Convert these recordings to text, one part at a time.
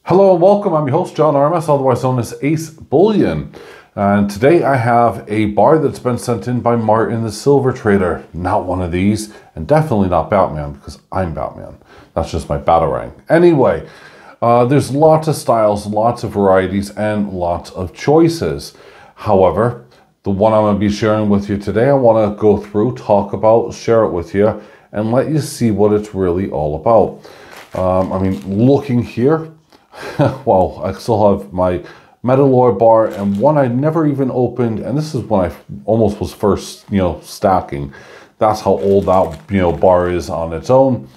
Hello and welcome. I'm your host, John Armas, otherwise known as AceBullion. And today I have a bar that's been sent in by Martin the Silver Trader. Not one of these, and definitely not Batman, because I'm Batman. That's just my batarang. Anyway, there's lots of styles, lots of varieties, and lots of choices. However, the one I'm going to be sharing with you today, I want to go through, talk about, share it with you, and let you see what it's really all about. Looking here, well, I still have my Metalloy bar and one I never even opened, and this is when I almost was first, stacking. That's how old that, bar is on its own.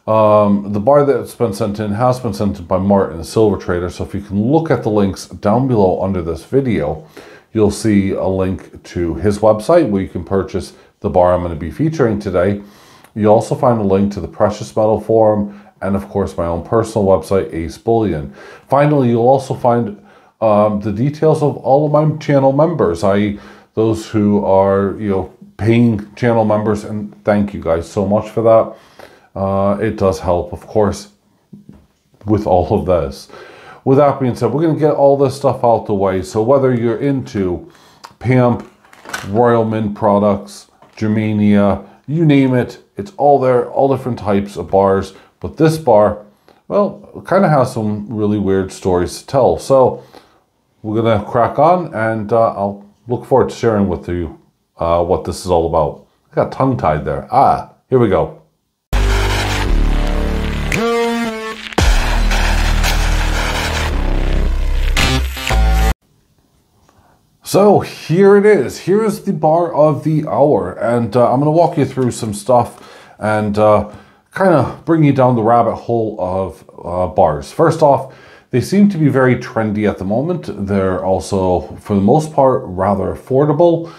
The bar that's been sent in has been sent in by Martin the Silver Trader, so if you can look at the links down below under this video, you'll see a link to his website where you can purchase the bar I'm going to be featuring today. You'll also find a link to the Precious Metal Forum and, of course, my own personal website, AceBullion. Finally, you'll also find the details of all of my channel members, i.e. those who are, paying channel members, and thank you guys so much for that. It does help, of course, with all of this. With that being said, we're going to get all this stuff out the way. So whether you're into PAMP, Royal Mint products, Germania, you name it, it's all there, all different types of bars. But this bar, well, kind of has some really weird stories to tell. So we're going to crack on, and I'll look forward to sharing with you what this is all about. I got tongue-tied there. Here we go. So here it is. Here's the bar of the hour, and I'm going to walk you through some stuff and kind of bring you down the rabbit hole of bars. First off, they seem to be very trendy at the moment. They're also, for the most part, rather affordable,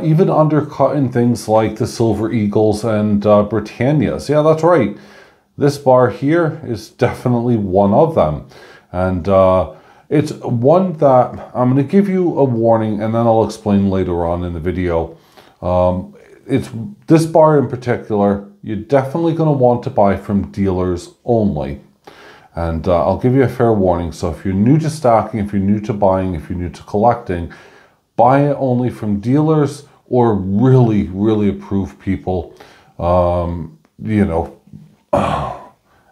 even undercutting things like the Silver Eagles and Britannias. Yeah, that's right. This bar here is definitely one of them. And it's one that I'm going to give you a warning, and then I'll explain later on in the video. It's this bar in particular, you're definitely going to want to buy from dealers only. And I'll give you a fair warning. So if you're new to stacking, if you're new to buying, if you're new to collecting, buy it only from dealers or really, really approved people.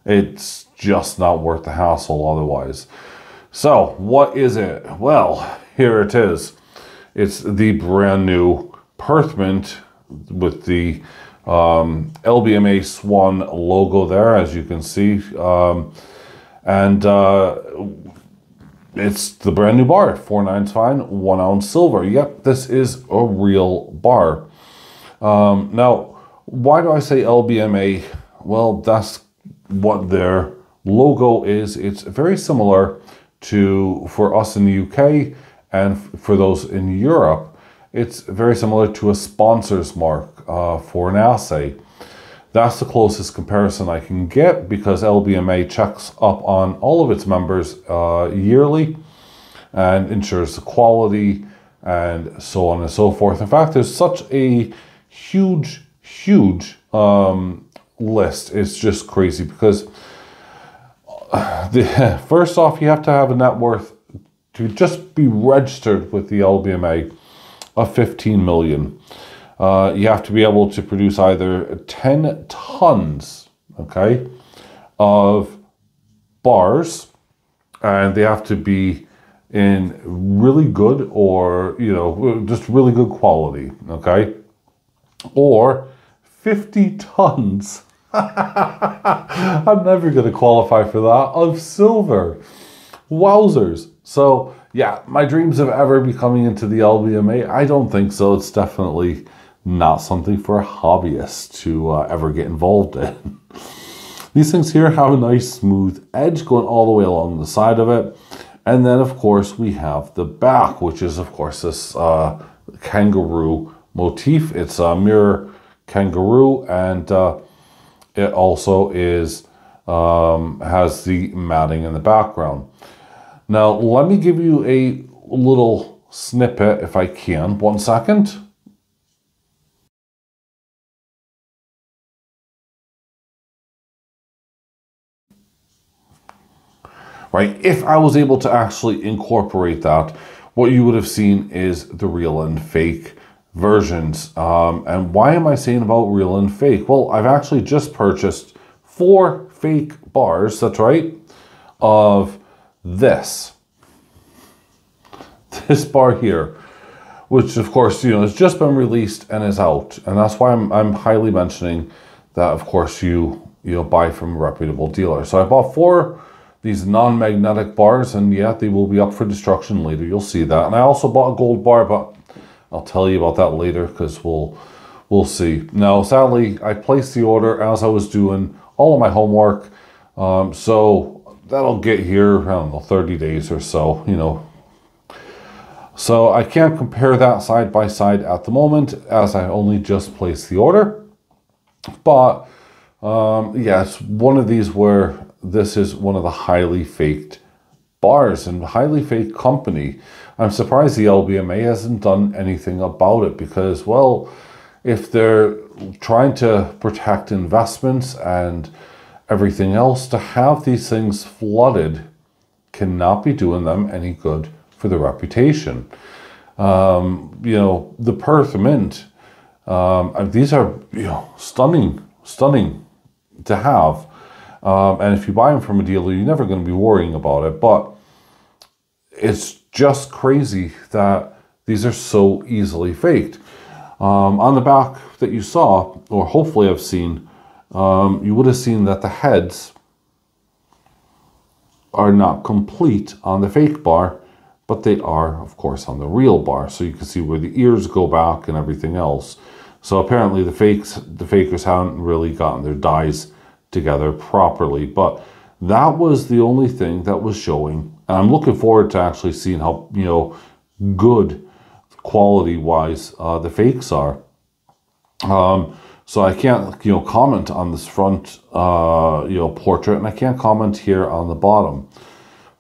It's just not worth the hassle otherwise. So what is it? Well, here it is. It's the brand new Perth Mint with the LBMA Swan logo there, as you can see. It's the brand new bar, 4/9 fine, 1 ounce silver. Yep, this is a real bar. Now, why do I say LBMA? Well, that's what their logo is. It's very similar to, for us in the UK and for those in Europe, it's very similar to a sponsor's mark for an assay. That's the closest comparison I can get, because LBMA checks up on all of its members yearly and ensures the quality and so on and so forth. In fact, there's such a huge list. It's just crazy, because first off, you have to have a net worth to just be registered with the LBMA of 15 million. You have to be able to produce either 10 tons, okay, of bars, and they have to be in really good, or, just really good quality, okay, or 50 tons. I'm never going to qualify for that, of silver. Wowzers. So yeah, my dreams of ever becoming into the LBMA, I don't think so. It's definitely not something for a hobbyist to ever get involved in. These things here have a nice smooth edge going all the way along the side of it. And then, of course, we have the back, which is, of course, this kangaroo motif. It's a mirror kangaroo, and it also is has the matting in the background. Now, let me give you a little snippet, if I can. 1 second. right? If I was able to actually incorporate that, what you would have seen is the real and fake versions. And why am I saying about real and fake? Well, I've actually just purchased 4 fake bars, that's right, of this bar here, which of course, you know, has just been released and is out. And that's why I'm highly mentioning that, of course, you buy from a reputable dealer. So I bought 4 these non-magnetic bars, and yeah, they will be up for destruction later. You'll see that. And I also bought a gold bar, but I'll tell you about that later because we'll see. Now, sadly, I placed the order as I was doing all of my homework. So that'll get here, I don't know, 30 days or so, you know. So I can't compare that side by side at the moment as I only just placed the order. But yeah, it's one of these where this is one of the highly faked bars and highly fake company. I'm surprised the LBMA hasn't done anything about it because, well, if they're trying to protect investments and everything else, to have these things flooded cannot be doing them any good for the reputation. You know, the Perth Mint, these are, you know, stunning to have. And if you buy them from a dealer, you're never going to be worrying about it. But it's just crazy that these are so easily faked. On the back that you saw, or hopefully I've seen, you would have seen that the heads are not complete on the fake bar, but they are, of course, on the real bar. So you can see where the ears go back and everything else. So apparently the fakers haven't really gotten their dies together properly, but that was the only thing that was showing. And I'm looking forward to actually seeing how, you know, good quality wise the fakes are. So I can't, you know, comment on this front, you know, portrait, and I can't comment here on the bottom.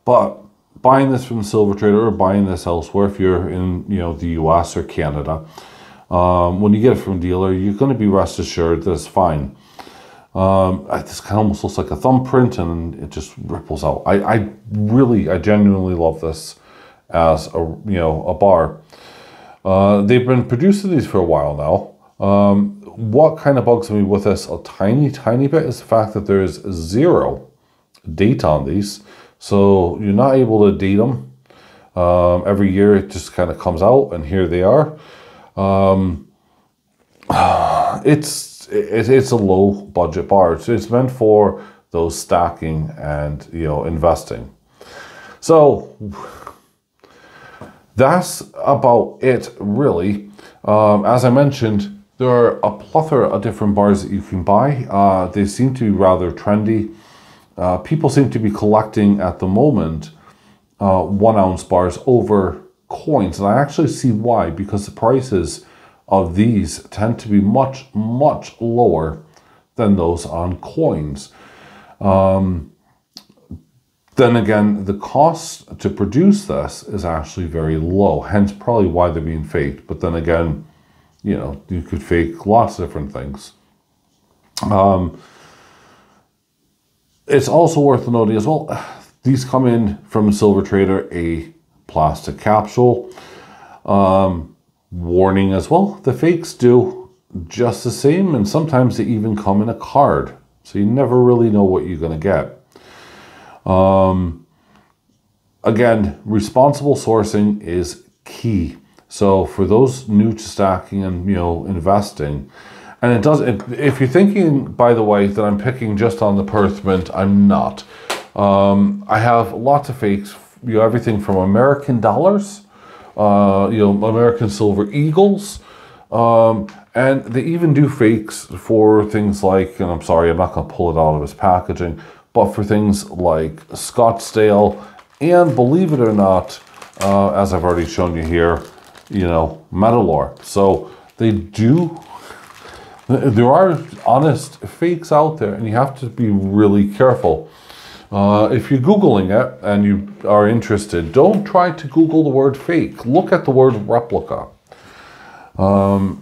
But buying this from the silver trader or buying this elsewhere, if you're in, you know, the US or Canada, when you get it from a dealer, you're going to be rest assured that it's fine. This kind of almost looks like a thumbprint and it just ripples out. I genuinely love this as a, you know, a bar. They've been producing these for a while now. What kind of bugs me with this a tiny bit is the fact that there is 0 date on these. So you're not able to date them. Every year it just kind of comes out and here they are. It's a low budget bar. It's meant for those stacking and, you know, investing. So that's about it, really. As I mentioned, there are a plethora of different bars that you can buy. They seem to be rather trendy. People seem to be collecting at the moment 1 ounce bars over coins. And I actually see why, because the prices of these tend to be much lower than those on coins. Then again, the cost to produce this is actually very low, hence probably why they're being faked. But then again, you know, you could fake lots of different things. It's also worth noting as well, these come in from a silver trader, a plastic capsule. Warning as well, the fakes do just the same, and sometimes they even come in a card, so you never really know what you're going to get. Again, responsible sourcing is key. So for those new to stacking and, you know, investing, and if you're thinking, by the way, that I'm picking just on the Perth Mint, I'm not. I have lots of fakes, you know, everything from American dollars, you know, American silver eagles, and they even do fakes for things like, and I'm sorry, I'm not going to pull it out of its packaging, but for things like Scottsdale, and believe it or not, as I've already shown you here, you know, Metalor. So they do, there are honest fakes out there, and you have to be really careful. If you're Googling it and you are interested, don't try to Google the word fake. Look at the word replica.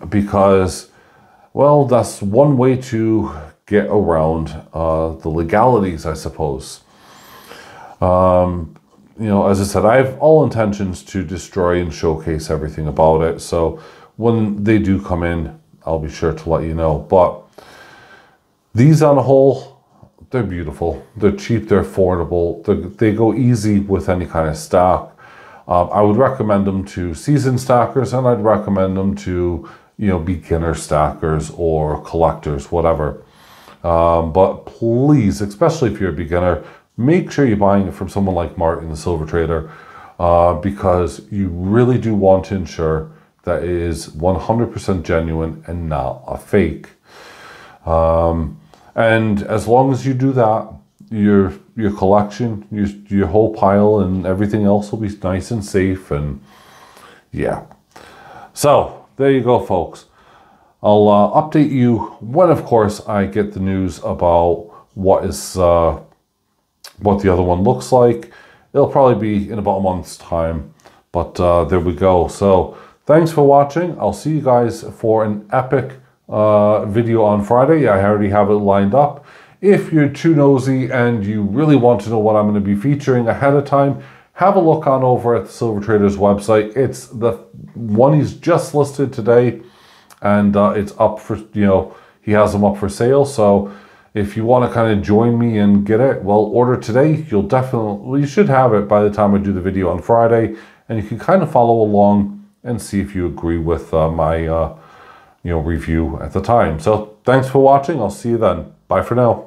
Because, well, that's one way to get around the legalities, I suppose. You know, as I said, I have all intentions to destroy and showcase everything about it. So when they do come in, I'll be sure to let you know. But these on a whole, they're beautiful. They're cheap, they're affordable. They go easy with any kind of stack. I would recommend them to seasoned stackers, and I'd recommend them to, you know, beginner stackers or collectors, whatever. But please, especially if you're a beginner, make sure you're buying it from someone like Martin, the silver trader, because you really do want to ensure that it is 100% genuine and not a fake. And as long as you do that, your collection, your whole pile and everything else will be nice and safe. And yeah, so there you go, folks. I'll update you when, of course, I get the news about what the other one looks like. It'll probably be in about a month's time, but there we go. So thanks for watching. I'll see you guys for an epic video on Friday. I already have it lined up. If you're too nosy and you really want to know what I'm going to be featuring ahead of time, have a look on over at the Silver Trader's website. It's the one he's just listed today, and it's up for, you know, he has them up for sale. So if you want to kind of join me and get it, well, order today. You should have it by the time I do the video on Friday, and you can kind of follow along and see if you agree with my review at the time. So thanks for watching. I'll see you then. Bye for now.